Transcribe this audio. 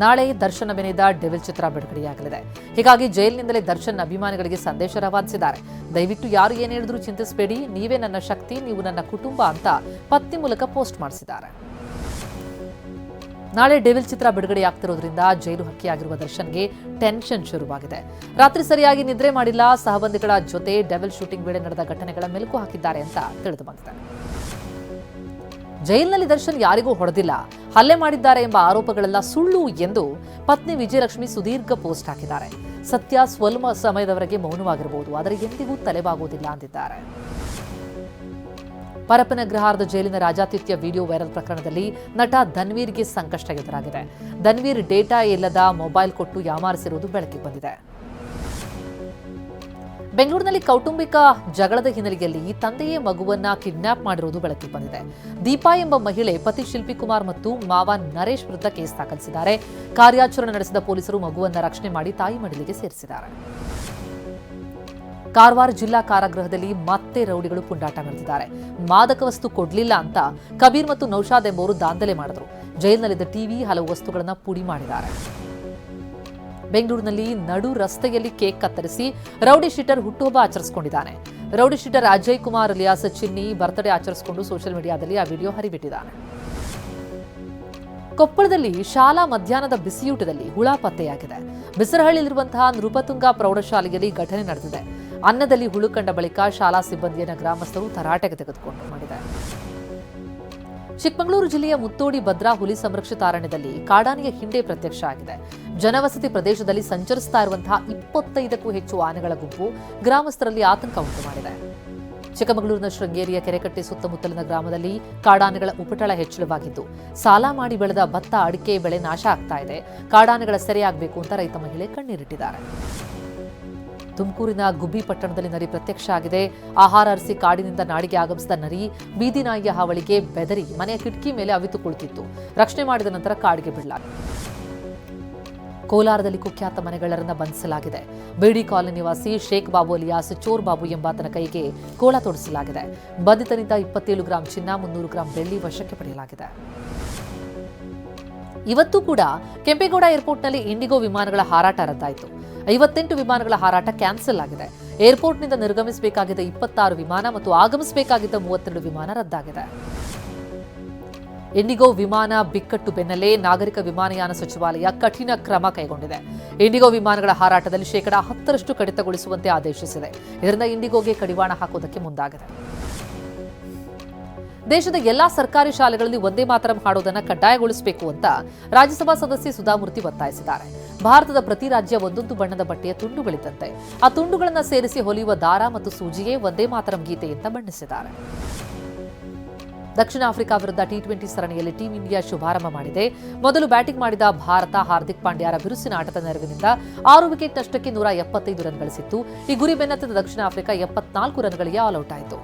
ನಾಳೆ ದರ್ಶನ್ ಅಭಿನಯದ ಡೆವಿಲ್ ಚಿತ್ರ ಬಿಡುಗಡೆಯಾಗಲಿದೆ. ಹೀಗಾಗಿ ಜೈಲಿನಿಂದಲೇ ದರ್ಶನ್ ಅಭಿಮಾನಿಗಳಿಗೆ ಸಂದೇಶ ರವಾನಿಸಿದ್ದಾರೆ. ದಯವಿಟ್ಟು ಯಾರು ಏನೇ ಹೇಳಿದ್ರೂ ಚಿಂತಿಸಬೇಡಿ, ನೀವೇ ನನ್ನ ಶಕ್ತಿ, ನೀವು ನನ್ನ ಕುಟುಂಬ ಅಂತ ಪತ್ನಿ ಮೂಲಕ ಪೋಸ್ಟ್ ಮಾಡಿಸಿದ್ದಾರೆ. ನಾಳೆ ಡೆವಿಲ್ ಚಿತ್ರ ಬಿಡುಗಡೆಯಾಗ್ತಿರೋದ್ರಿಂದ ಜೈಲು ಹಕ್ಕಿಯಾಗಿರುವ ದರ್ಶನ್ಗೆ ಟೆನ್ಷನ್ ಶುರುವಾಗಿದೆ. ರಾತ್ರಿ ಸರಿಯಾಗಿ ನಿದ್ರೆ ಮಾಡಿಲ್ಲ, ಸಹಬಂದಿಗಳ ಜೊತೆ ಡೆವಿಲ್ ಶೂಟಿಂಗ್ ವೇಳೆ ನಡೆದ ಘಟನೆಗಳ ಮೆಲುಕು ಹಾಕಿದ್ದಾರೆ ಅಂತ ತಿಳಿದು ಬಂದಿದೆ. ಜೈಲಿನಲ್ಲಿ ದರ್ಶನ್ ಯಾರಿಗೂ ಹೊಡೆದಿಲ್ಲ, ಹಲ್ಲೆ ಮಾಡಿದ್ದಾರೆ ಎಂಬ ಆರೋಪಗಳೆಲ್ಲ ಸುಳ್ಳು ಎಂದು ಪತ್ನಿ ವಿಜಯಲಕ್ಷ್ಮಿ ಸುದೀರ್ಘ ಪೋಸ್ಟ್ ಹಾಕಿದ್ದಾರೆ. ಸತ್ಯ ಸ್ವಲ್ಪ ಸಮಯದವರೆಗೆ ಮೌನವಾಗಿರಬಹುದು, ಆದರೆ ಎಂದಿಗೂ ತಲೆಬಾಗುವುದಿಲ್ಲ ಅಂದಿದ್ದಾರೆ. ಪರಪ್ಪನಗ್ರಹಾರದ ಜೈಲಿನ ರಾಜಾತಿಥ್ಯ ವಿಡಿಯೋ ವೈರಲ್ ಪ್ರಕರಣದಲ್ಲಿ ನಟ ಧನ್ವೀರ್ಗೆ ಸಂಕಷ್ಟ ಎದುರಾಗಿದೆ. ಧನ್ವೀರ್ ಡೇಟಾ ಇಲ್ಲದ ಮೊಬೈಲ್ ಕೊಟ್ಟು ಯಾಮಾರಿಸಿರುವುದು ಬೆಳಕಿಗೆ ಬಂದಿದೆ. ಬೆಂಗಳೂರಿನಲ್ಲಿ ಕೌಟುಂಬಿಕ ಜಗಳದ ಹಿನ್ನೆಲೆಯಲ್ಲಿ ತಂದೆಯೇ ಮಗುವನ್ನ ಕಿಡ್ನಾಪ್ ಮಾಡಿರುವುದು ಬೆಳಕಿಗೆ ಬಂದಿದೆ. ದೀಪಾ ಎಂಬ ಮಹಿಳೆ ಪತಿ ಶಿಲ್ಪಿ ಕುಮಾರ್ ಮತ್ತು ಮಾವ ನರೇಶ್ ವಿರುದ್ಧ ಕೇಸ್ ದಾಖಲಿಸಿದ್ದಾರೆ. ಕಾರ್ಯಾಚರಣೆ ನಡೆಸಿದ ಪೊಲೀಸರು ಮಗುವನ್ನ ರಕ್ಷಣೆ ಮಾಡಿ ತಾಯಿ ಮಡಿಲಿಗೆ ಸೇರಿಸಿದ್ದಾರೆ. ಕಾರವಾರ ಜಿಲ್ಲಾ ಕಾರಾಗೃಹದಲ್ಲಿ ಮತ್ತೆ ರೌಡಿಗಳು ಪುಂಡಾಟ ನಡೆದಿದ್ದಾರೆ. ಮಾದಕ ವಸ್ತು ಕೊಡ್ಲಿಲ್ಲ ಅಂತ ಕಬೀರ್ ಮತ್ತು ನೌಶಾದ್ ಎಂಬುವರು ದಾಂಧಲೆ ಮಾಡಿದ್ರು. ಜೈಲಿನಲ್ಲಿದ್ದ ಟಿವಿ, ಹಲವು ವಸ್ತುಗಳನ್ನು ಪುಡಿ ಮಾಡಿದ್ದಾರೆ. ಬೆಂಗಳೂರಿನಲ್ಲಿ ನಡು ರಸ್ತೆಯಲ್ಲಿ ಕೇಕ್ ಕತ್ತರಿಸಿ ರೌಡಿ ಶೀಟರ್ ಹುಟ್ಟುಹಬ್ಬ ಆಚರಿಸಿಕೊಂಡಿದ್ದಾನೆ. Rowdy sheeter Ajay Kumar alias Chinni birthday ಆಚರಿಸಿಕೊಂಡು ಸೋಷಿಯಲ್ ಮೀಡಿಯಾದಲ್ಲಿ ಆ ವಿಡಿಯೋ ಹರಿಬಿಟ್ಟಿದ್ದಾನೆ. ಕೊಪ್ಪಳದಲ್ಲಿ ಶಾಲಾ ಮಧ್ಯಾಹ್ನದ ಬಿಸಿಯೂಟದಲ್ಲಿ ಹುಳ ಪತ್ತೆಯಾಗಿದೆ. ಬಿಸರಹಳ್ಳಿಯಲ್ಲಿರುವಂತಹ ನೃಪತುಂಗ ಪ್ರೌಢಶಾಲೆಯಲ್ಲಿ ಘಟನೆ ನಡೆದಿದೆ. ಅನ್ನದಲ್ಲಿ ಹುಳು ಕಂಡ ಬಳಿಕ ಶಾಲಾ ಸಿಬ್ಬಂದಿಯನ್ನು ಗ್ರಾಮಸ್ಥರು ತರಾಟೆಗೆ ತೆಗೆದುಕೊಂಡು ಮಾಡಿದ್ದಾರೆ. ಚಿಕ್ಕಮಗಳೂರು ಜಿಲ್ಲೆಯ ಮುತ್ತೋಡಿ ಭದ್ರಾ ಹುಲಿ ಸಂರಕ್ಷಿತ ಅರಣ್ಯದಲ್ಲಿ ಕಾಡಾನೆಯ ಹಿಂಡೆ ಪ್ರತ್ಯಕ್ಷ ಆಗಿದೆ. ಜನವಸತಿ ಪ್ರದೇಶದಲ್ಲಿ ಸಂಚರಿಸ್ತಾ ಇರುವಂತಹ 25ಕ್ಕೂ ಹೆಚ್ಚು ಆನೆಗಳ ಗುಂಪು ಗ್ರಾಮಸ್ಥರಲ್ಲಿ ಆತಂಕ ಉಂಟು ಮಾಡಿದೆ. ಚಿಕ್ಕಮಗಳೂರಿನ ಶೃಂಗೇರಿಯ ಕೆರೆಕಟ್ಟೆ ಸುತ್ತಮುತ್ತಲಿನ ಗ್ರಾಮದಲ್ಲಿ ಕಾಡಾನೆಗಳ ಉಪಟಳ ಹೆಚ್ಚಳವಾಗಿದ್ದು, ಸಾಲ ಮಾಡಿ ಬೆಳೆದ ಭತ್ತ, ಅಡಿಕೆ ಬೆಳೆ ನಾಶ ಆಗ್ತಾ ಇದೆ. ಕಾಡಾನೆಗಳ ಸೆರೆಯಾಗಬೇಕು ಅಂತ ರೈತ ಮಹಿಳೆ ಕಣ್ಣೀರಿಟ್ಟಿದ್ದಾರೆ. ತುಮಕೂರಿನ ಗುಬ್ಬಿ ಪಟ್ಟಣದಲ್ಲಿ ನರಿ ಪ್ರತ್ಯಕ್ಷ ಆಗಿದೆ. ಆಹಾರ ಅರಸಿ ಕಾಡಿನಿಂದ ನಾಡಿಗೆ ಆಗಮಿಸಿದ ನರಿ ಬೀದಿ ನಾಯಿಯ ಹಾವಳಿಗೆ ಬೆದರಿ ಮನೆಯ ಕಿಟಕಿ ಮೇಲೆ ಅವಿತು ಕುಳಿತಿತ್ತು. ರಕ್ಷಣೆ ಮಾಡಿದ ನಂತರ ಕಾಡಿಗೆ ಬಿಡಲಾಗಿದೆ. ಕೋಲಾರದಲ್ಲಿ ಕುಖ್ಯಾತ ಮನೆಗಳ್ಳರನ್ನ ಬಂಧಿಸಲಾಗಿದೆ. ಬೇಡಿ ಕಾಲನಿ ನಿವಾಸಿ ಶೇಖ್ ಬಾಬು ಅಲಿಯಾಸ್ ಚೋರ್ ಬಾಬು ಎಂಬಾತನ ಕೈಗೆ ಕೋಳ ತೊಡಿಸಲಾಗಿದೆ. ಬಂಧಿತನಿಂದ 27 ಗ್ರಾಂ ಚಿನ್ನ, 300 ಗ್ರಾಂ ಬೆಳ್ಳಿ ವಶಕ್ಕೆ ಪಡೆಯಲಾಗಿದೆ. ಇವತ್ತು ಕೂಡ ಕೆಂಪೇಗೌಡ ಏರ್ಪೋರ್ಟ್ನಲ್ಲಿ ಇಂಡಿಗೋ ವಿಮಾನಗಳ ಹಾರಾಟ ರದ್ದಾಯಿತು. 58 ವಿಮಾನಗಳ ಹಾರಾಟ ಕ್ಯಾನ್ಸಲ್ ಆಗಿದೆ. ಏರ್ಪೋರ್ಟ್ನಿಂದ ನಿರ್ಗಮಿಸಬೇಕಾಗಿದ್ದ 26 ವಿಮಾನ ಮತ್ತು ಆಗಮಿಸಬೇಕಾಗಿದ್ದ 32 ವಿಮಾನ ರದ್ದಾಗಿದೆ. ಇಂಡಿಗೋ ವಿಮಾನ ಬಿಕ್ಕಟ್ಟು ಬೆನ್ನಲ್ಲೇ ನಾಗರಿಕ ವಿಮಾನಯಾನ ಸಚಿವಾಲಯ ಕಠಿಣ ಕ್ರಮ ಕೈಗೊಂಡಿದೆ. ಇಂಡಿಗೋ ವಿಮಾನಗಳ ಹಾರಾಟದಲ್ಲಿ 10% ಕಡಿತಗೊಳಿಸುವಂತೆ ಆದೇಶಿಸಿದೆ. ಇದರಿಂದ ಇಂಡಿಗೋಗೆ ಕಡಿವಾಣ ಹಾಕುವುದಕ್ಕೆ ಮುಂದಾಗಿದೆ. ದೇಶದ ಎಲ್ಲಾ ಸರ್ಕಾರಿ ಶಾಲೆಗಳಲ್ಲಿ ಒಂದೇ ಮಾತರಂ ಹಾಡೋದನ್ನು ಕಡ್ಡಾಯಗೊಳಿಸಬೇಕು ಅಂತ ರಾಜ್ಯಸಭಾ ಸದಸ್ಯೆ ಸುಧಾಮೂರ್ತಿ ಒತ್ತಾಯಿಸಿದ್ದಾರೆ. ಭಾರತದ ಪ್ರತಿ ರಾಜ್ಯ ಒಂದೊಂದು ಬಣ್ಣದ ಬಟ್ಟೆಯ ತುಂಡುಗಳಿದ್ದಂತೆ ಆ ತುಂಡುಗಳನ್ನು ಸೇರಿಸಿ ಹೊಲಿಯುವ ದಾರ ಮತ್ತು ಸೂಜಿಗೆ ಒಂದೇ ಮಾತರಂ ಗೀತೆ ಅಂತ ಬಣ್ಣಿಸಿದ್ದಾರೆ. ದಕ್ಷಿಣ ಆಫ್ರಿಕಾ ವಿರುದ್ಧ ಟಿ20 ಸರಣಿಯಲ್ಲಿ ಟೀಂ ಇಂಡಿಯಾ ಶುಭಾರಂಭ ಮಾಡಿದೆ. ಮೊದಲು ಬ್ಯಾಟಿಂಗ್ ಮಾಡಿದ ಭಾರತ ಹಾರ್ದಿಕ್ ಪಾಂಡ್ಯರ ಬಿರುಸಿನ ಆಟದ ನೆರವಿನಿಂದ 6 ವಿಕೆಟ್ ನಷ್ಟಕ್ಕೆ 175 ರನ್ ಗಳಿಸಿತ್ತು. ಈ ಗುರಿ ಬೆನ್ನತ್ತಿದ ದಕ್ಷಿಣ ಆಫ್ರಿಕಾ 74 ರನ್ಗಳಿಗೆ ಆಲ್ಔಟ್ ಆಯಿತು.